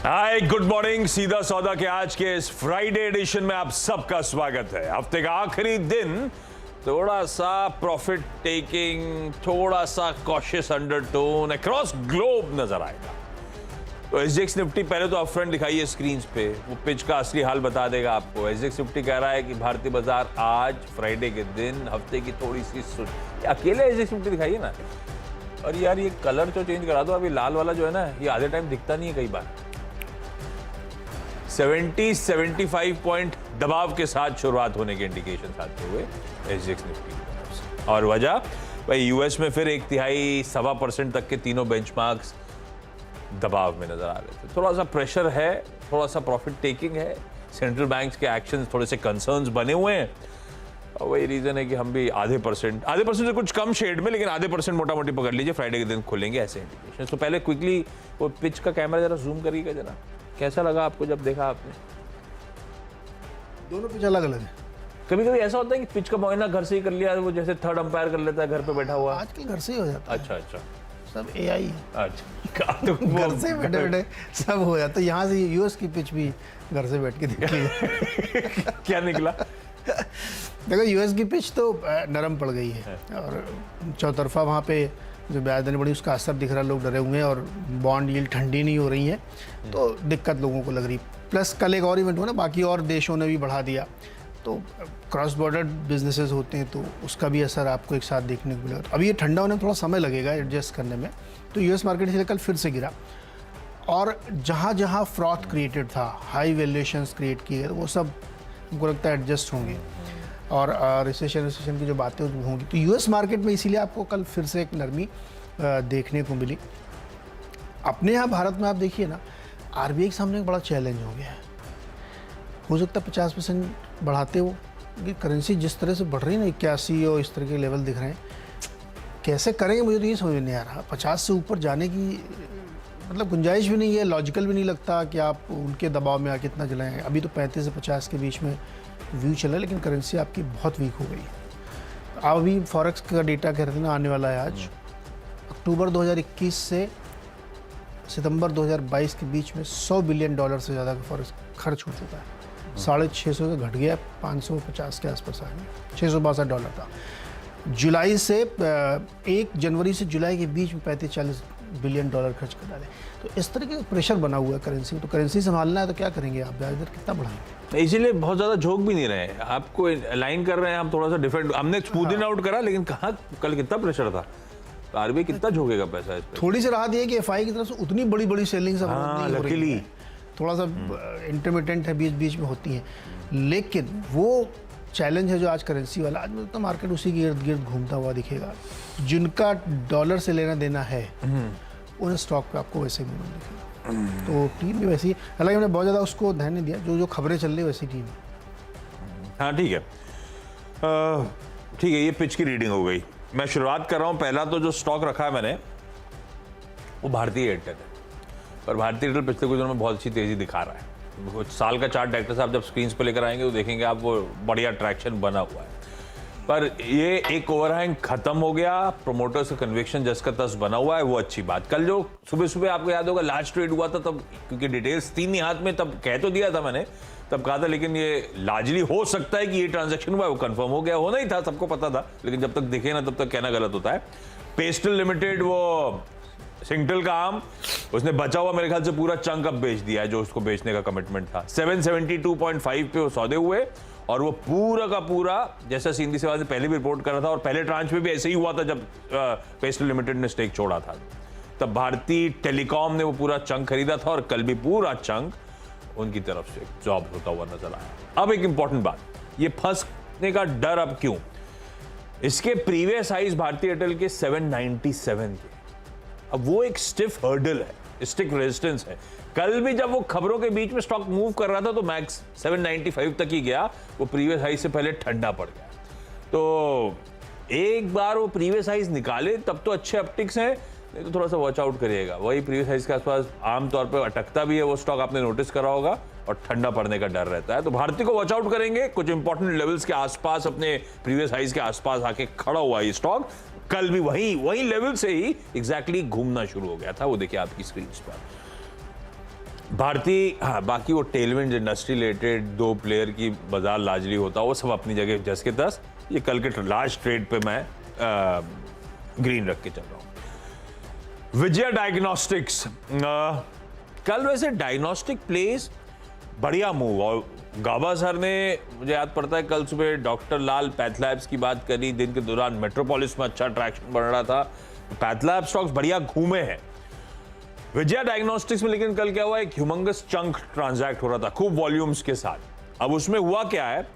Hi good morning. सीधा सौदा के आज के इस फ्राइडे एडिशन में आप सबका स्वागत है। हफ्ते का आखिरी दिन थोड़ा सा प्रॉफिट टेकिंग, थोड़ा सा कॉशियस अंडरटोन अक्रॉस ग्लोब नजर आएगा। तो एसजीएक्स निफ्टी पहले तो अपफ्रंट दिखाई है स्क्रीन पे, वो पिच का असली हाल बता देगा आपको। एसजीएक्स निफ्टी कह रहा है कि भारतीय बाजार आज फ्राइडे के दिन हफ्ते की थोड़ी सी अकेले एसजीएक्स निफ्टी दिखाई है ना। और यार ये कलर तो चेंज करा दो, अभी लाल वाला जो है ना ये आधे टाइम दिखता नहीं है कई बार। 70-75 पॉइंट दबाव के साथ शुरुआत होने के इंडिकेशन आते हुए एसजीएक्स निफ्टी की तरफ से। और वजह भाई यूएस में फिर 1.5% तक के तीनों बेंचमार्क्स दबाव में नजर आ रहे थे। थोड़ा सा प्रेशर है, थोड़ा सा प्रॉफिट टेकिंग है, सेंट्रल बैंक्स के एक्शंस थोड़े से कंसर्न्स बने हुए हैं। और वही रीजन है कि हम भी आधे परसेंट से कुछ कम शेड में, लेकिन आधे परसेंट मोटा मोटी पकड़ लीजिए, फ्राइडे के दिन खुलेंगे ऐसे इंडिकेशन। तो पहले क्विकली वो पिच का कैमरा जरा जूम करिएगा जरा, कैसा लगा आपको जब देखा आपने? दोनों पिच अलग अलग है। कभी कभी ऐसा होता है कि पिच का मुआयना घर से ही कर लिया, वो जैसे थर्ड अंपायर कर लेता है घर पे बैठा हुआ। आजकल घर से ही हो जाता है। अच्छा सब एआई। अच्छा तो घर से बैठे बैठे सब हो जाता है। यहाँ से यूएस की पिच भी घर से बैठ के देखी क्या निकला? देखो यूएस की पिच तो नरम पड़ गई है और चौतरफा वहाँ पे जो ब्याज देनी पड़ी उसका असर दिख रहा है। लोग डरे हुए हैं और बॉन्ड यील्ड ठंडी नहीं हो रही है, तो दिक्कत लोगों को लग रही। प्लस कल एक और इवेंट हुआ ना, बाकी और देशों ने भी बढ़ा दिया, तो क्रॉस बॉर्डर बिजनेसेस होते हैं तो उसका भी असर आपको एक साथ देखने को मिलेगा। तो अभी ये ठंडा होने में थोड़ा समय लगेगा एडजस्ट करने में। तो यूएस मार्केट इसलिए कल फिर से गिरा और जहाँ जहाँ फ्रॉथ क्रिएटेड था, हाई वैल्यूएशंस क्रिएट किए, वो सब हमको लगता है एडजस्ट होंगे और रिसेशन की जो बातें होंगी। तो यूएस मार्केट में इसीलिए आपको कल फिर से एक नरमी देखने को मिली। अपने यहाँ भारत में आप देखिए ना, आरबीआई के सामने एक बड़ा चैलेंज हो गया है। हो सकता है 50% बढ़ाते हो, क्योंकि करेंसी जिस तरह से बढ़ रही है ना, 81 और इस तरह के लेवल दिख रहे हैं, कैसे करेंगे मुझे तो ये समझ नहीं आ रहा। 50 से ऊपर जाने की मतलब गुंजाइश भी नहीं है, लॉजिकल भी नहीं लगता कि आप उनके दबाव में आके कितना चलाएँ। अभी तो 35 से 50 के बीच में व्यू चला, लेकिन करेंसी आपकी बहुत वीक हो गई। अब अभी फॉरेक्स का डेटा कह रहे थे ना आने वाला है आज। अक्टूबर 2021 से सितंबर 2022 के बीच में $100 बिलियन से ज़्यादा का फॉरेक्स खर्च हो चुका है। 650 से घट गया, 550 के आसपास आ गया। $662 था। जुलाई से 1 जनवरी से जुलाई के बीच में 35-40 बिलियन खर्च कर डाले। तो इस तरह के प्रेशर बना हुआ है करेंसी में। तो करेंसी संभालना है तो क्या करेंगे आप? ब्याज दर कितना बढ़ाएंगे? इसीलिए बहुत ज्यादा झोंक भी नहीं रहे हैं, आपको अलाइन कर रहे हैं हम, थोड़ा सा डिफरेंट हमने स्मूथिंग आउट करा, लेकिन कहाँ कल कितना प्रेशर था, तो आरबीआई कितना झोंकेगा पैसा इस पे? थोड़ी सी राहत ये कि एफआई की तरफ से उतनी बड़ी सेलिंग सब नहीं हो रही है, थोड़ा सा इंटरमिटेंट है, बीच बीच में होती है। लेकिन वो चैलेंज है जो आज करेंसी वाला, आज तो मार्केट उसी के इर्द गिर्द घूमता हुआ दिखेगा। जिनका डॉलर से लेना देना है उन स्टॉक पे आपको वैसे भी नहीं दिखेगा। तो टीम भी वैसी है, हालांकि हमने बहुत ज़्यादा उसको ध्यान नहीं दिया, जो खबरें चल रही वैसी टीम। हाँ ठीक है, ठीक है, ये पिच की रीडिंग हो गई। मैं शुरुआत कर रहा हूँ। पहला तो जो स्टॉक रखा है मैंने वो भारतीय एयरटेल है, पर भारतीय एयरटेल पिछले कुछ दिनों में बहुत अच्छी तेजी दिखा रहा है। कुछ साल का चार्ट डायरेक्टर साहब जब स्क्रीन पर लेकर आएंगे तो देखेंगे आप, वो बढ़िया ट्रैक्शन बना हुआ है। पर ये एक ओवरहैंग खत्म हो गया, प्रोमोटर्स का कन्विक्शन जस का तस बना हुआ है, वो अच्छी बात। कल जो सुबह आपको याद होगा लास्ट ट्रेड हुआ था, तब क्योंकि डिटेल्स तीन ही हाथ में, तब कह तो दिया था मैंने, तब कहा था, लेकिन ये लार्जली हो सकता है कि ये ट्रांजैक्शन हुआ है, वो कंफर्म हो गया, होना ही था, सबको पता था, लेकिन जब तक दिखे ना तब तक कहना गलत होता है। पेस्टल लिमिटेड, वो सिंगटल का आम, उसने बचा हुआ मेरे ख्याल से पूरा चंक अब बेच दिया है जो उसको बेचने का कमिटमेंट था। 772.5 पे वो सौदे हुए और वो पूरा का पूरा, जैसा सीधी सेवा से पहले भी रिपोर्ट कर रहा था और पहले ट्रांच में भी ऐसे ही हुआ था जब पेस्टल लिमिटेड ने स्टेक छोड़ा था, तब भारतीय टेलीकॉम ने वो पूरा चंक खरीदा था और कल भी पूरा चंक उनकी तरफ से जॉब होता हुआ नजर आया। अब एक इंपॉर्टेंट बात, ये फंसने का डर अब क्यों? इसके प्रीवियस हाइज भारतीय एयरटेल के 797 के, अब वो एक स्टिफ हर्डल है, स्टिक रेजिस्टेंस है। कल भी जब वो खबरों के बीच में स्टॉक मूव कर रहा था तो मैक्स 795 तक ही गया, वो प्रीवियस हाई से पहले ठंडा पड़ गया। तो एक बार वो प्रीवियस हाइज निकाले तब तो अच्छे अपटिक्स हैं, नहीं तो थोड़ा सा वॉच आउट करिएगा। वही प्रीवियस हाइज के आसपास आमतौर पर अटकता भी है वो स्टॉक, आपने नोटिस करा होगा, और ठंडा पड़ने का डर रहता है। तो भारतीय को वॉच आउट करेंगे, कुछ इंपॉर्टेंट लेवल्स के आसपास, अपने प्रीवियस हाइज के आसपास आके खड़ा हुआ ये स्टॉक कल भी वही लेवल से ही एग्जैक्टली घूमना शुरू हो गया था। वो देखिए आपकी स्क्रीन पर भारतीय, हाँ, बाकी वो टेलविंड इंडस्ट्री रिलेटेड 2 प्लेयर की बाजार लार्जली होता है, वो सब अपनी जगह जस के तस। ये कल के लार्ज ट्रेड पे मैं ग्रीन रख के चल रहा हूं। विजया डायग्नोस्टिक्स, कल वैसे डायग्नोस्टिक प्लेस बढ़िया मूव, और गाबा सर ने, मुझे याद पड़ता है कल सुबह डॉक्टर लाल पैथलैब्स की बात करी, दिन के दौरान मेट्रोपोलिस में अच्छा ट्रैक्शन बढ़ रहा था, पैथलैब स्टॉक्स बढ़िया घूमे हैं। विजया डायग्नोस्टिक्स में लेकिन कल क्या हुआ, एक ह्यूमंगस चंक ट्रांजैक्ट हो रहा था खूब वॉल्यूम्स के साथ। अब उसमें हुआ क्या है,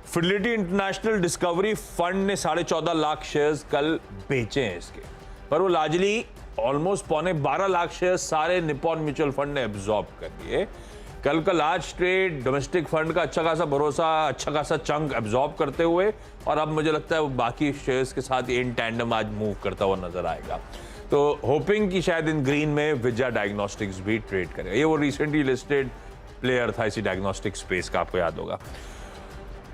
फिडेलिटी इंटरनेशनल डिस्कवरी फंड ने 14.5 लाख शेयर्स कल बेचे हैं इसके, पर वो लार्जली ऑलमोस्ट 12.25 लाख शेयर्स सारे निप्पॉन म्यूचुअल फंड ने एब्जॉर्ब कर लिए। कल का लार्ज ट्रेड डोमेस्टिक फंड का अच्छा खासा भरोसा, अच्छा खासा चंक एब्जॉर्ब करते हुए, और अब मुझे लगता है वो बाकी शेयर्स के साथ इन टैंडम आज मूव करता हुआ नजर आएगा। तो होपिंग कि शायद इन ग्रीन में विजया डायग्नोस्टिक्स भी ट्रेड करेगा। ये वो रिसेंटली लिस्टेड प्लेयर था इसी डायग्नोस्टिक स्पेस का, आपको याद होगा।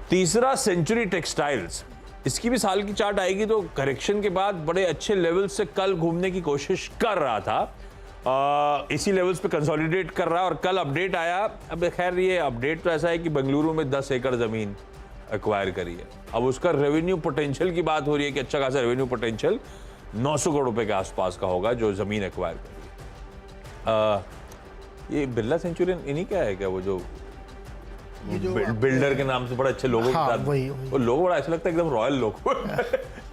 तीसरा सेंचुरी टेक्सटाइल्स, इसकी भी साल की चार्ट आएगी तो करेक्शन के बाद बड़े अच्छे लेवल से कल घूमने की कोशिश कर रहा था, इसी लेवल्स पे कंसोलिडेट कर रहा है, और कल अपडेट आया। अब खैर ये अपडेट तो ऐसा है कि बेंगलुरु में 10 एकड़ जमीन एक्वायर करी है। अब उसका रेवेन्यू पोटेंशियल की बात हो रही है कि अच्छा खासा रेवेन्यू पोटेंशियल 900 करोड़ रुपए के आसपास का होगा जो जमीन एक्वायर करी है। ये बिरला सेंचुरियन इन्हीं क्या है क्या, वो जो बिल्डर के नाम से बड़ा अच्छे लोगों हाँ, के साथ, वही। वो लोगो बड़ा अच्छा लगता है, एकदम रॉयल लोगो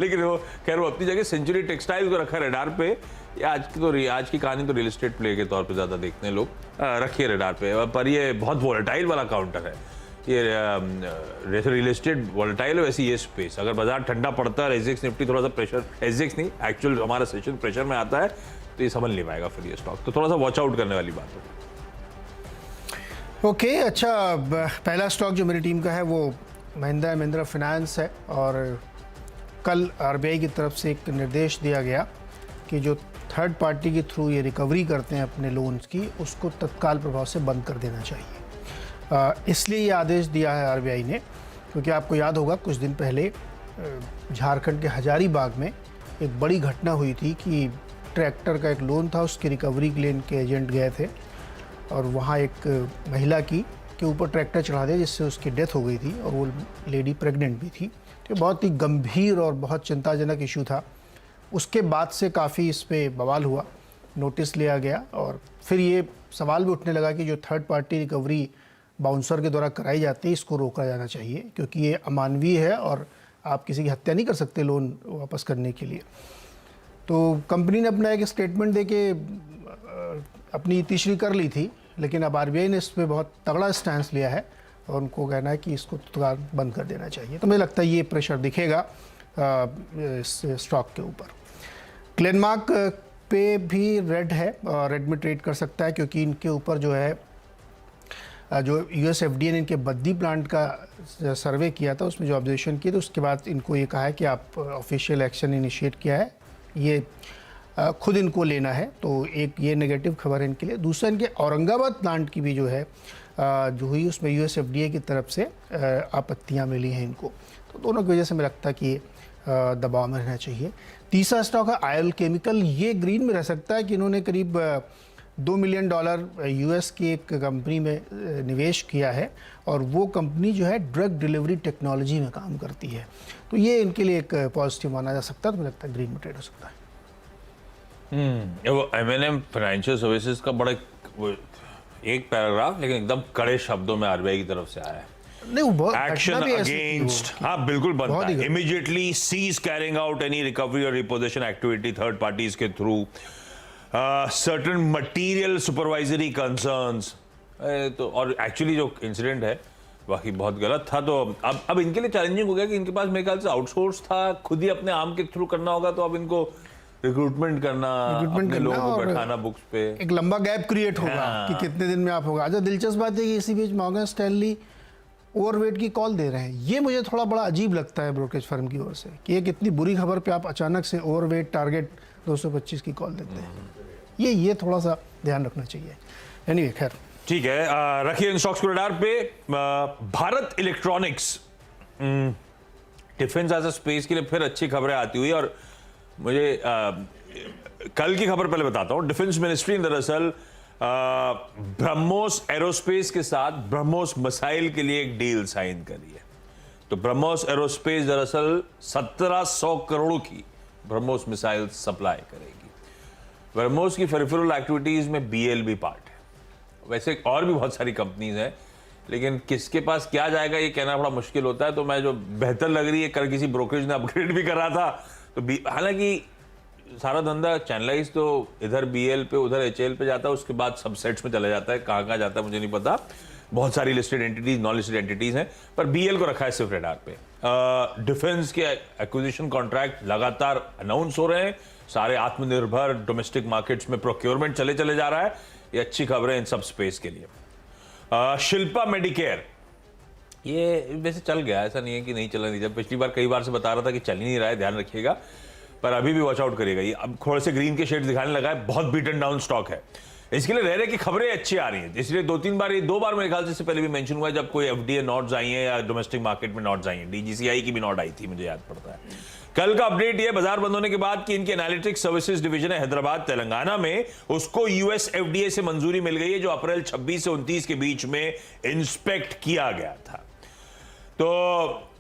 लेकिन वो खैर वो अपनी जगह सेंचुरी टेक्सटाइल को रखा रेडार पे। आज की कहानी तो रियल एस्टेट प्ले के तौर पे ज्यादा देखते हैं लोग, रखिए रेडार पे, पर ये बहुत वोलेटाइल वाला काउंटर है। ये रियल एस्टेट वोलेटाइल है, वैसे ये स्पेस अगर बाजार ठंडा पड़ता है, एसजेक्स निफ्टी थोड़ा सा प्रेशर, एसजेक्स नहीं एक्चुअल हमारा सेशन प्रेशर में आता है, तो ये समझ नहीं पाएगा फिर ये स्टॉक, तो थोड़ा सा वॉच आउट करने वाली बात है। ओके, अच्छा, पहला स्टॉक जो मेरी टीम का है वो महिंद्रा एंड महिंद्रा फाइनेंस है, और कल आरबीआई की तरफ से एक निर्देश दिया गया कि जो थर्ड पार्टी के थ्रू ये रिकवरी करते हैं अपने लोन्स की, उसको तत्काल प्रभाव से बंद कर देना चाहिए। इसलिए ये आदेश दिया है आरबीआई ने, क्योंकि आपको याद होगा कुछ दिन पहले झारखंड के हजारीबाग में एक बड़ी घटना हुई थी कि ट्रैक्टर का एक लोन था, उसकी रिकवरी के लिए इनके एजेंट गए थे, और वहाँ एक महिला के ऊपर ट्रैक्टर चढ़ा दिया जिससे उसकी डेथ हो गई थी, और वो लेडी प्रेग्नेंट भी थी। तो बहुत ही गंभीर और बहुत चिंताजनक इशू था। उसके बाद से काफ़ी इस पे बवाल हुआ, नोटिस लिया गया, और फिर ये सवाल भी उठने लगा कि जो थर्ड पार्टी रिकवरी बाउंसर के द्वारा कराई जाती है, इसको रोका जाना चाहिए, क्योंकि ये अमानवीय है और आप किसी की हत्या नहीं कर सकते लोन वापस करने के लिए। तो कंपनी ने अपना एक स्टेटमेंट दे के अपनी तीसरी कर ली थी, लेकिन अब आरबीआई ने इस पर बहुत तगड़ा स्टैंस लिया है, और उनको कहना है कि इसको तुरंत बंद कर देना चाहिए। तो मुझे लगता है ये प्रेशर दिखेगा इस स्टॉक के ऊपर। ग्लेनमार्क पे भी रेड है, और रेड में ट्रेड कर सकता है, क्योंकि इनके ऊपर जो है जो यूएस एफडीए ने इनके बद्दी प्लांट का सर्वे किया था, उसमें जो ऑब्जर्वेशन किए, तो उसके बाद इनको ये कहा है कि आप ऑफिशियल एक्शन इनिशिएट किया है, ये खुद इनको लेना है। तो एक ये नेगेटिव खबर है इनके लिए। दूसरा, इनके औरंगाबाद प्लांट की भी जो है जो हुई, उसमें यूएस एफडीए की तरफ से आपत्तियां मिली हैं इनको, तो दोनों की वजह से मुझे लगता है कि दबाव में रहना चाहिए। तीसरा स्टॉक है आयल केमिकल, ये ग्रीन में रह सकता है कि इन्होंने करीब $2 मिलियन यूएस की एक कंपनी में निवेश किया है, और वो कंपनी जो है ड्रग डिलीवरी टेक्नोलॉजी में काम करती है, तो ये इनके लिए एक पॉजिटिव माना जा सकता है। तो मुझे लगता है ग्रीन में ट्रेड हो सकता है। वो M&M फाइनेंशियल सर्विसेज का बड़ा एक पैराग्राफ, लेकिन एकदम कड़े शब्दों में आरबीआई की तरफ से आया है। नहीं, वो बहुत एक्शन अगेंस्ट, हाँ बिल्कुल बनता है, immediately cease carrying out any recovery और रिपोजिशन एक्टिविटी थर्ड पार्टीज के through, certain material supervisory concerns. तो और एक्चुअली जो इंसिडेंट है बाकी बहुत गलत था, तो अब इनके लिए चैलेंजिंग हो गया कि इनके पास मेरे ख्याल से आउटसोर्स था, खुद ही अपने आर्म के थ्रू करना होगा, तो अब इनको रिक्रूटमेंट करना अपने लोगों को बैठाना बुक्स पे, एक लंबा गैप क्रिएट होगा कि कितने दिन में आप होगा। अच्छा, दिलचस्प बात है कि इसी बीच मॉर्गन स्टैनली ओवरवेट की कॉल दे रहे हैं। ये मुझे थोड़ा बड़ा अजीब लगता है ब्रोकरेज फर्म की ओर से कि एक इतनी बुरी खबर पे आप अचानक से ओवरवेट टारगेट 225 की कॉल देते हैं। ये थोड़ा सा ध्यान रखना चाहिए। एनीवे, खैर ठीक है, रखिए इन स्टॉक्स को रडार पे। Bharat electronics, defence as a space के लिए फिर अच्छी खबरें आती हुई, और मुझे कल की खबर पहले बताता हूं। डिफेंस मिनिस्ट्री ने दरअसल ब्रह्मोस एरोस्पेस के साथ ब्रह्मोस मिसाइल के लिए एक डील साइन करी है। तो ब्रह्मोस एरोस्पेस दरअसल 1700 करोड़ की ब्रह्मोस मिसाइल सप्लाई करेगी। ब्रह्मोस की पेरिफेरल एक्टिविटीज में बीएल भी पार्ट है। वैसे और भी बहुत सारी कंपनीज हैं, लेकिन किसके पास क्या जाएगा ये कहना बड़ा मुश्किल होता है। तो मैं जो बेहतर लग रही है, कल किसी ब्रोकरेज ने अपग्रेड भी करा था, तो हालांकि सारा धंधा चैनलाइज तो इधर बीएल पे उधर एचएल पे जाता है, उसके बाद सबसेट्स में चला जाता है। कहाँ कहाँ जाता है मुझे नहीं पता, बहुत सारी listed entities non listed entities हैं, पर बीएल को रखा है सिर्फ रेडार पे। डिफेंस के एक्विजिशन कॉन्ट्रैक्ट लगातार अनाउंस हो रहे हैं, सारे आत्मनिर्भर डोमेस्टिक मार्केट्स में प्रोक्योरमेंट चले जा रहा है। ये अच्छी खबर है इन सब स्पेस के लिए। शिल्पा मेडिकेयर ये वैसे चल गया, ऐसा नहीं है कि नहीं चला नहीं। जब पिछली बार कई बार से बता रहा था कि चल ही नहीं रहा है, ध्यान रखिएगा, पर अभी भी वॉच आउट करिएगा। ये अब थोड़े से ग्रीन के शेड्स दिखाने लगा है, बहुत बीटन डाउन स्टॉक है। इसके लिए रह रहे की खबरें अच्छी आ रही हैं, इसलिए दो बार मेरे ख्याल से इससे पहले भी मेंशन हुआ है जब कोई एफडीए नोट्स आई हैं या डोमेस्टिक मार्केट में नोट्स आई हैं। डीजीसीआई की भी नोट आई थी, मुझे याद पड़ता है। कल का अपडेट ये बाजार बंद होने के बाद कि इनके एनालिटिक्स सर्विसेज डिवीजन है हैदराबाद तेलंगाना में, उसको यूएस एफडीए से मंजूरी मिल गई है, जो अप्रैल 26 से 29 के बीच में इंस्पेक्ट किया गया था। तो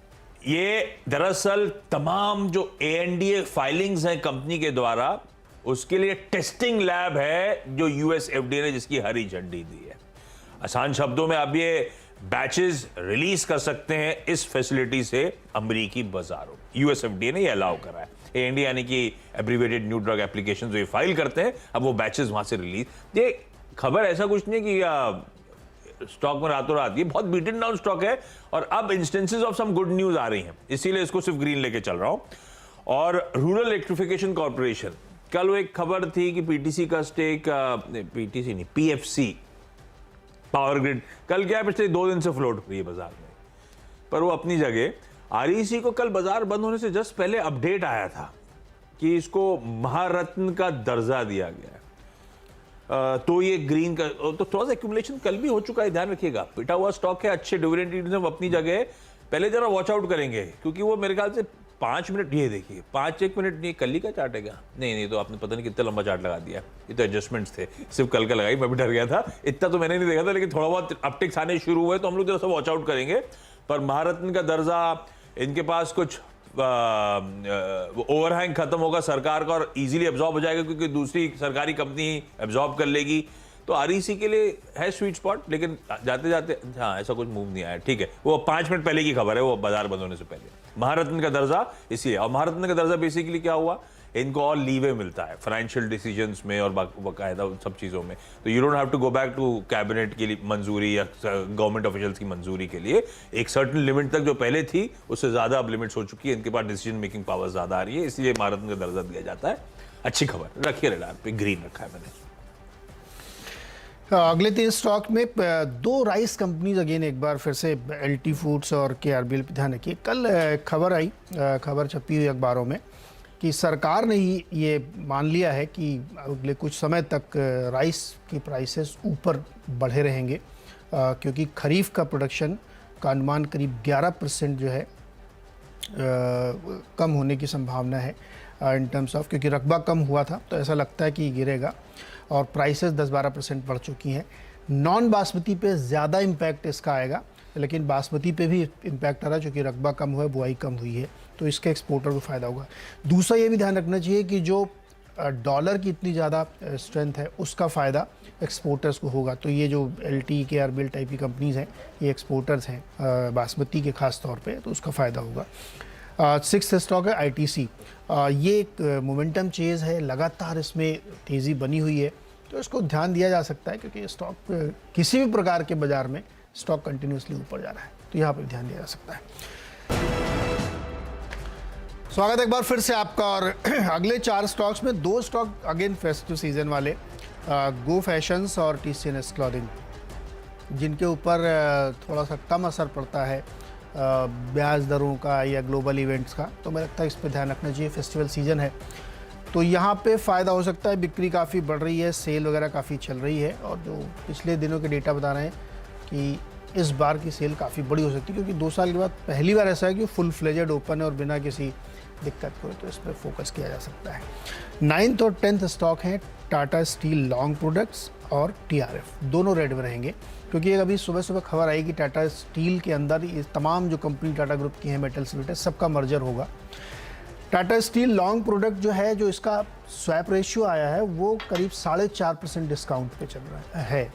ये दरअसल तमाम जो एएनडीए फाइलिंग्स हैं कंपनी के द्वारा, उसके लिए टेस्टिंग लैब है जो यूएस एफडीए ने जिसकी हरी झंडी दी है। आसान शब्दों में आप ये बैचेस रिलीज कर सकते हैं इस फैसिलिटी से अमेरिकी बाजारों। यूएस एफडीए ने ये अलाउ करा है। एएनडीए यानी कि एब्रीविएटेड न्यू ड्रग एप्लीकेशन जो ये फाइल करते हैं, अब वो बैचेस वहां से रिलीज। ये खबर ऐसा कुछ नहीं कि स्टॉक में रातों रात, ये बहुत बीटन डाउन स्टॉक है और अब instances of some good news आ रही हैं, इसीलिए इसको सिर्फ ग्रीन लेके चल रहा हूं। और रूरल इलेक्ट्रिफिकेशन कॉर्पोरेशन, कल वो एक खबर थी कि पीटीसी का स्टेक, पीटीसी नहीं पीएफसी पावर ग्रिड, कल क्या है पिछले 2 दिन से फ्लोट हुई है बाजार में, पर वो अपनी जगह। आरईसी को कल बाजार बंद होने से जस्ट पहले अपडेट आया था कि इसको महारत्न का दर्जा दिया गया है। तो ये ग्रीन का तो थोड़ा सा एक्यूमुलेशन कल भी हो चुका है, ध्यान रखिएगा। पिटा हुआ स्टॉक है, अच्छे डिविडेंड अपनी जगह, पहले जरा वॉच आउट करेंगे, क्योंकि वो मेरे ख्याल से 5 मिनट, ये देखिए 5-1 मिनट नहीं, कल ही का चार्ट है क्या? नहीं, तो आपने पता नहीं कितना लंबा चार्ट लगा दिया। ये तो एडजस्टमेंट्स थे, सिर्फ कल का लगाई, मैं भी डर गया था। इतना तो मैंने नहीं देखा था, लेकिन थोड़ा बहुत अपटिक्स आने शुरू हुए तो हम लोग जरा सा वॉच आउट करेंगे। पर महारत्न का दर्जा, इनके पास कुछ ओवरहैंग खत्म होगा सरकार का और इजीली एब्जॉर्ब हो जाएगा, क्योंकि दूसरी सरकारी कंपनी एब्जॉर्ब कर लेगी। तो आरईसी के लिए है स्वीट स्पॉट, लेकिन जाते जाते हाँ ऐसा कुछ मूव नहीं आया। ठीक है, वो 5 मिनट पहले की खबर है, वो बाजार बंद होने से पहले। महारत्न का दर्जा इसलिए, और महारत्न का दर्जा बेसिकली क्या हुआ, इनको और लीवे मिलता है फाइनेंशियल डिसीजंस में और बाकायदा सब चीज़ों में। तो you don't have to go back to cabinet के लिए मंजूरी या गवर्नमेंट ऑफिशियल्स की मंजूरी के लिए। एक सर्टेन लिमिट तक जो पहले थी उससे ज़्यादा अब लिमिट्स हो चुकी है, इनके पास डिसीजन मेकिंग पावर ज़्यादा आ रही है, इसलिए महारत्न का दर्जा दिया जाता है। अच्छी खबर, रखिए रेडार पे, ग्रीन रखा है मैंने। अगले 3 स्टॉक में 2 राइस कंपनीज अगेन एक बार फिर से एलटी फूड्स और केआरबीएल पे ध्यान रखिए। कल खबर छपी हुई अखबारों में कि सरकार ने ही ये मान लिया है कि अगले कुछ समय तक राइस की प्राइसेस ऊपर बढ़े रहेंगे, क्योंकि खरीफ का प्रोडक्शन का अनुमान करीब 11% जो है कम होने की संभावना है इन टर्म्स ऑफ, क्योंकि रकबा कम हुआ था तो ऐसा लगता है कि गिरेगा और प्राइसेस 10-12% बढ़ चुकी हैं। नॉन बासमती पे ज़्यादा इम्पैक्ट इसका आएगा, लेकिन बासमती पे भी इम्पैक्ट आ रहा है, क्योंकि रकबा कम हुआ है, बुआई कम हुई है, तो इसके एक्सपोर्टर को फ़ायदा होगा। दूसरा ये भी ध्यान रखना चाहिए कि जो डॉलर की इतनी ज़्यादा स्ट्रेंथ है उसका फ़ायदा एक्सपोर्टर्स को होगा। तो ये जो एलटी केआरबीएल टाइप की कंपनीज़ हैं, ये एक्सपोर्टर्स हैं बासमती के ख़ास तौर पे, तो उसका फ़ायदा होगा। 6th स्टॉक है आईटीसी। ये एक मोमेंटम चेज है, लगातार इसमें तेज़ी बनी हुई है, तो इसको ध्यान दिया जा सकता है, क्योंकि स्टॉक किसी भी प्रकार के बाजार में स्टॉक कंटिन्यूसली ऊपर जा रहा है, तो यहाँ पर ध्यान दिया जा सकता है। स्वागत है एक बार फिर से आपका। और अगले 4 स्टॉक्स में 2 स्टॉक अगेन फेस्टिव सीजन वाले, गो फैशंस और टीसीएनएस क्लॉथिंग, जिनके ऊपर थोड़ा सा कम असर पड़ता है ब्याज दरों का या ग्लोबल इवेंट्स का, तो मुझे लगता है इस पर ध्यान रखना चाहिए। फेस्टिवल सीजन है तो यहाँ पे फ़ायदा हो सकता है, बिक्री काफ़ी बढ़ रही है, सेल वगैरह काफ़ी चल रही है, और जो पिछले दिनों के डेटा बता रहे हैं कि इस बार की सेल काफ़ी बड़ी हो सकती है, क्योंकि 2 साल के बाद पहली बार ऐसा है कि फुल फ्लेजेड ओपन है और बिना किसी दिक्कत को, तो इस पर फोकस किया जा सकता है। 9th और 10th स्टॉक हैं टाटा स्टील लॉन्ग प्रोडक्ट्स और टीआरएफ दोनों रेड में रहेंगे, क्योंकि अभी सुबह सुबह खबर आई कि टाटा स्टील के अंदर ये तमाम जो कंपनी टाटा ग्रुप की हैं मेटल्स वेटल्स सबका मर्जर होगा। टाटा स्टील लॉन्ग प्रोडक्ट जो है, जो इसका स्वैप रेशियो आया है वो करीब 4.5% डिस्काउंट पे चल रहा है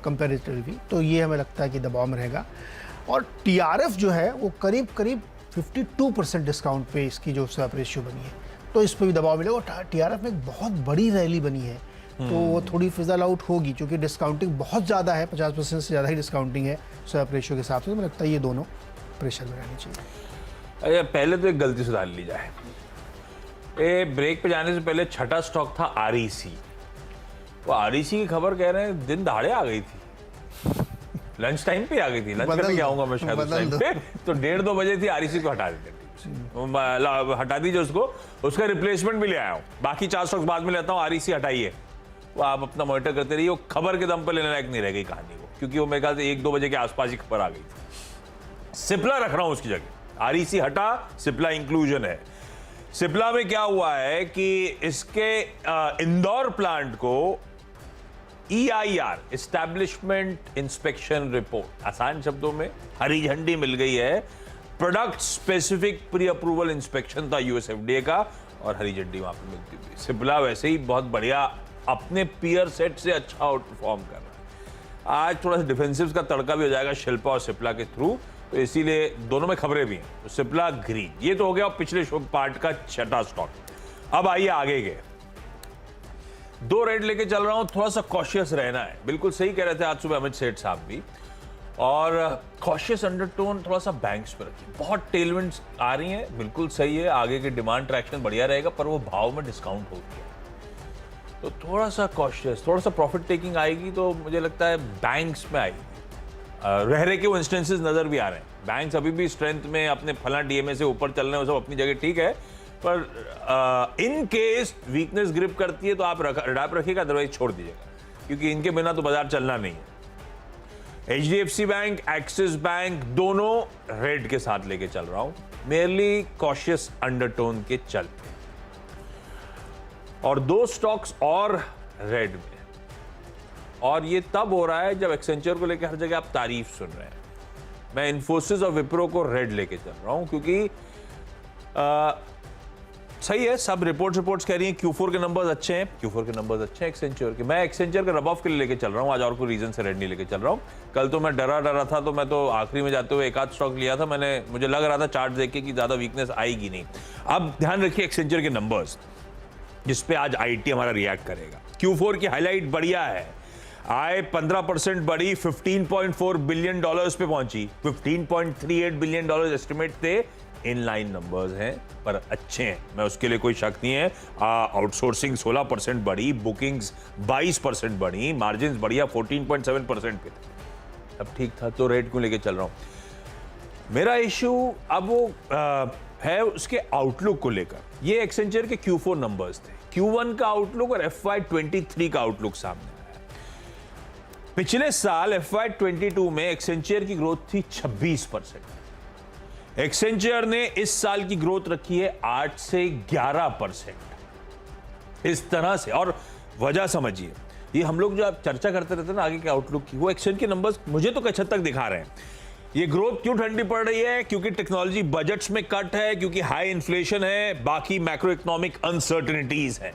कंपेरेटिवली, तो ये हमें लगता है कि दबाव में रहेगा। और टीआरएफ जो है वो करीब 52% डिस्काउंट पे इसकी जो स्वैप रेशियो बनी है, तो इस पर भी दबाव मिलेगा। और टीआरएफ में एक बहुत बड़ी रैली बनी है, तो वो थोड़ी फिजल आउट होगी, क्योंकि डिस्काउंटिंग बहुत ज़्यादा है, 50% से ज़्यादा ही डिस्काउंटिंग है स्वैप रेशियो के हिसाब से। तो मुझे लगता है ये दोनों प्रेशर में रहनी चाहिए। अरे पहले तो एक गलती सुधार ली जाए। ये ब्रेक पे जाने से पहले छठा स्टॉक था आरईसी। वो आरईसी की खबर कह रहे हैं दिन दहाड़े आ गई थी, लंच टाइम पे आ गई थी। लंच करने आऊंगा मैं शायद उस टाइम पे, तो 1:30-2 बजे थी। आरईसी को हटा देते, हटा दीजिए उसको, उसका रिप्लेसमेंट भी ले आया हूँ। बाकी 4 स्टॉक्स बाद में लेता हूँ, आरईसी हटाइए। वो आप अपना मॉनिटर करते रहिए। वो खबर के दम पर लेने लायक नहीं रह गई कहानी को, क्योंकि वो मेरे ख्याल से 1-2 बजे के आसपास ही खबर आ गई थी। सिप्ला रख रहा हूं उसकी जगह, आरईसी हटा, सिप्ला इंक्लूजन है। सिप्ला में क्या हुआ है कि इसके इंदौर प्लांट को EIR एस्टैब्लिशमेंट इंस्पेक्शन रिपोर्ट, आसान शब्दों में हरी झंडी मिल गई है। Product specific pre approval inspection था यूएसएफडीए का, और हरी झंडी वहां पर मिलती हुई। सिप्ला वैसे ही बहुत बढ़िया अपने पीयर सेट से अच्छा आउट परफॉर्म कर रहा है। आज थोड़ा सा डिफेंसिव का तड़का भी हो जाएगा शिल्पा और सिप्ला के थ्रू, तो इसीलिए दोनों में खबरें भी हैं। तो सिप्ला ग्रीन, ये तो हो गया पिछले पार्ट का छठा स्टॉक। अब आइए आगे के 2 रेड लेके चल रहा हूं। थोड़ा सा कॉशियस रहना है, बिल्कुल सही कह रहे थे आज सुबह अमित सेठ साहब भी। और कॉशियस अंडरटोन थोड़ा सा बैंक्स पे रखिए। बहुत टेलविंड्स आ रही हैं, बिल्कुल सही है, आगे के डिमांड ट्रैक्शन बढ़िया रहेगा, पर वो भाव में डिस्काउंट होगी, तो थोड़ा सा कॉशियस, थोड़ा सा प्रॉफिट टेकिंग आएगी। तो मुझे लगता है बैंक्स में आएगी। रह रहे के वो इंस्टेंसेस नजर भी आ रहे हैं। बैंक्स अभी भी स्ट्रेंथ में अपने फला डीएमए से ऊपर चल रहे हैं, वो सब अपनी जगह ठीक है, पर इन केस वीकनेस ग्रिप करती है तो आप अडैप्ट रखिएगा, अदरवाइज छोड़ दीजिएगा, क्योंकि इनके बिना तो बाजार चलना नहीं है। HDFC बैंक, एक्सिस बैंक दोनों रेड के साथ लेके चल रहा हूं, मेरली कॉशियस अंडरटोन के चलते। और 2 स्टॉक्स और रेड में, और ये तब हो रहा है जब एक्सेंचर को लेकर हर जगह आप तारीफ सुन रहे हैं। मैं इन्फोसिस और विप्रो को रेड लेके चल रहा हूं, क्योंकि सही है, सब रिपोर्ट्स कह रही हैं Q4 के नंबर्स अच्छे हैं, Q4 के नंबर्स अच्छे हैं एक्सेंचर के। मैं एक्सेंचर के रब ऑफ के लिए लेके चल रहा हूं आज, और कोई रीजन से रेड नहीं लेके चल रहा हूं। कल तो मैं डरा था, तो मैं तो आखिरी में जाते हुए 1 आध स्टॉक लिया था मैंने, मुझे लग रहा था चार्ट देख के कि ज्यादा वीकनेस आएगी नहीं। अब ध्यान रखिए एक्सेंचर के नंबर्स, जिसपे आज IT हमारा रिएक्ट करेगा। Q4 की हाईलाइट बढ़िया है, आय 15% बढ़ी, $15.4 बिलियन पे पहुंची। $15.38 बिलियन एस्टिमेट थे, इनलाइन नंबर्स हैं पर अच्छे हैं, मैं उसके लिए कोई शक नहीं है। आउटसोर्सिंग 16% बढ़ी, बुकिंग्स 22% बढ़ी, मार्जिन बढ़िया 14.7% पे थे, अब ठीक था। तो रेट क्यों लेके चल रहा हूं? मेरा इश्यू अब वो है उसके आउटलुक को लेकर। ये एक्सेंचर के Q4 नंबर्स थे, Q1 का आउटलुक और FY23 का आउटलुक सामने आया। पिछले साल FY22 में एक्सेंचर की ग्रोथ थी 26%, एक्सेंचर ने इस साल की ग्रोथ रखी है 8 से 11%। इस तरह से, और वजह समझिए, ये हम लोग जो आप चर्चा करते रहते हैं ना आगे के आउटलुक की, वो एक्सेंचर के नंबर्स मुझे तो कुछ हद तक दिखा रहे हैं। ये ग्रोथ क्यों ठंडी पड़ रही है? क्योंकि टेक्नोलॉजी बजट्स में कट है, क्योंकि हाई इन्फ्लेशन है, बाकी मैक्रो इकोनॉमिक अनसर्टेनिटीज हैं,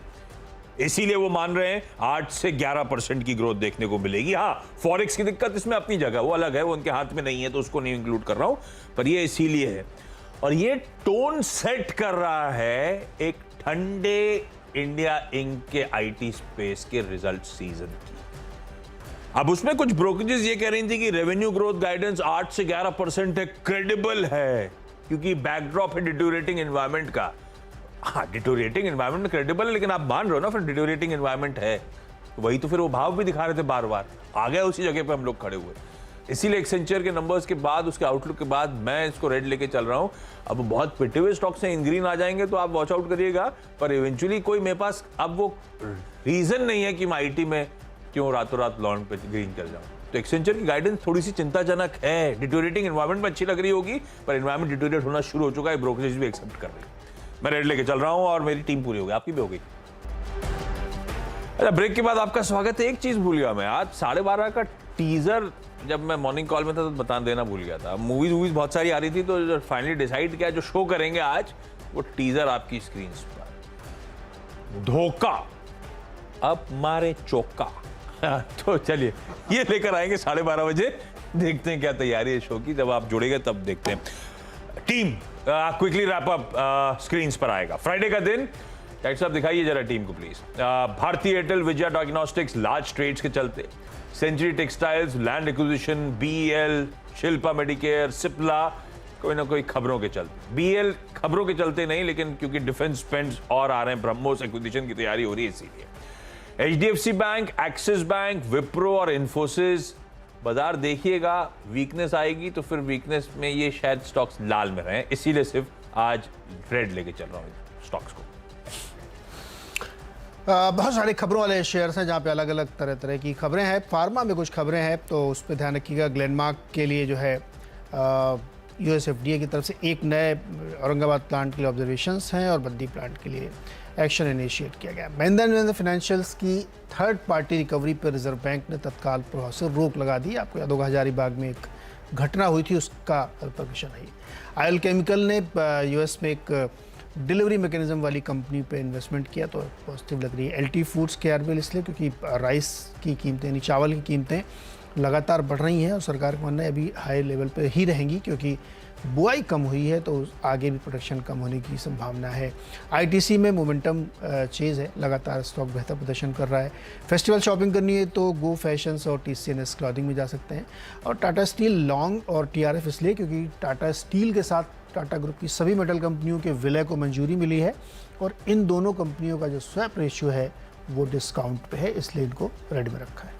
इसीलिए वो मान रहे हैं 8 से 11% की ग्रोथ देखने को मिलेगी। हाँ, फॉरेक्स की दिक्कत इसमें अपनी जगह, वो अलग है, वो उनके हाथ में नहीं है, तो उसको नहीं इंक्लूड कर रहा हूं, पर ये इसीलिए है। और ये टोन सेट कर रहा है एक ठंडे इंडिया इंक के IT स्पेस के रिजल्ट सीजन की। अब उसमें कुछ ब्रोकरेजेस ये कह रही थी कि रेवेन्यू ग्रोथ गाइडेंस 8 से 11% है, क्रेडिबल है, क्योंकि बैकड्रॉप है डिटोरेटिंग एनवायरनमेंट का। हाँ, डिटोरेटिंग एनवायरनमेंट में क्रेडिबल है, लेकिन आप मान रहे हो ना, फिर डिटोरेटिंग एनवायरनमेंट है, तो वही तो फिर वो भाव भी दिखा रहे थे बार बार, आ गया उसी जगह पे हम लोग खड़े हुए। इसीलिए एक्सेंचर के नंबर्स के बाद, उसके आउटलुक के बाद मैं इसको रेड लेके चल रहा हूं। अब बहुत पिटे हुए स्टॉक्स हैं, इन ग्रीन आ जाएंगे तो आप वॉच आउट करिएगा, पर इवेंचुअली कोई मेरे पास अब वो रीजन नहीं है कि मैं IT में क्यों रातों रात लॉन्ग पे ग्रीन कर जाऊं। तो एक्सेंचर की गाइडेंस थोड़ी सी चिंताजनक है। डिटोरेटिंग एनवायरनमेंट में अच्छी लग रही होगी, पर एनवायरनमेंट डिटोरेट होना शुरू हो चुका है, ब्रोकरेज भी एक्सेप्ट कर रही है। मैं रेड लेके चल रहा हूं और मेरी टीम पूरी हो गई, आपकी भी हो गई। अच्छा, ब्रेक के बाद आपका स्वागत है। एक चीज भूल गया मैं, आज 12:30 का टीजर जब मैं मॉर्निंग कॉल में था तो बता देना भूल गया था। मूवीज बहुत सारी आ रही थी, तो फाइनली डिसाइड किया जो शो करेंगे आज वो टीजर आपकी स्क्रीन पर। धोखा अब मारे चौका। तो चलिए ये लेकर आएंगे 12:30 बजे। देखते हैं क्या तैयारी है शो की, जब आप जुड़ेंगे तब देखते हैं। Team quickly wrap up screen पर आएगा। फ्राइडे का दिन, डॉक्टर साहब दिखाइए जरा टीम को please. Bharti Airtel, Vijaya diagnostics large trades के चलते, century textiles, land acquisition, BL, Shilpa medicare, Cipla कोई ना कोई खबरों के चलते। बीएल खबरों के चलते नहीं, लेकिन क्योंकि डिफेंस स्पेंड्स और आ रहे हैं, ब्रह्मोस एक्विजिशन की तैयारी हो रही है इसीलिए। HDFC bank, axis bank, Wipro और इन्फोसिस, बाजार देखिएगा वीकनेस आएगी तो फिर वीकनेस में ये शायद स्टॉक्स लाल में रहे, इसीलिए सिर्फ आज रेड लेके चल रहा हूँ स्टॉक्स को। बहुत सारे खबरों वाले शेयर्स हैं जहाँ पे अलग अलग तरह तरह की खबरें हैं। फार्मा में कुछ खबरें हैं तो उस पर ध्यान रखिएगा। ग्लेनमार्क के लिए जो है यूएसएफडीए की तरफ से एक नए औरंगाबाद प्लांट के लिए ऑब्जर्वेशंस हैं और बद्दी प्लांट के लिए एक्शन इनिशिएट किया गया। महिंद्रा एंड महिंद्रा फाइनेंशियल्स की थर्ड पार्टी रिकवरी पर रिजर्व बैंक ने तत्काल प्रभाव से रोक लगा दी। आपको याद होगा हजारीबाग में एक घटना हुई थी, उसका रिपरकशन है। आयल केमिकल ने यूएस में एक डिलीवरी मैकेनिज्म वाली कंपनी पे इन्वेस्टमेंट किया तो पॉजिटिव लग रही है। एलटी फूड्स के आरबीएल इसलिए क्योंकि राइस की कीमतें यानी चावल की कीमतें लगातार बढ़ रही हैं और सरकार का मानना है अभी हाई लेवल पे ही रहेंगी क्योंकि बुआई कम हुई है तो आगे भी प्रोडक्शन कम होने की संभावना है। आईटीसी में मोमेंटम चेंज है, लगातार स्टॉक बेहतर प्रदर्शन कर रहा है। फेस्टिवल शॉपिंग करनी है तो गो फैशंस और टीसीएनएस क्लॉथिंग में जा सकते हैं। और टाटा स्टील लॉन्ग और टीआरएफ इसलिए क्योंकि टाटा स्टील के साथ टाटा ग्रुप की सभी मेटल कंपनियों के विलय को मंजूरी मिली है और इन दोनों कंपनियों का जो स्वैप रेशियो है वो डिस्काउंट पे है, इसलिए इनको रेड में रखा है।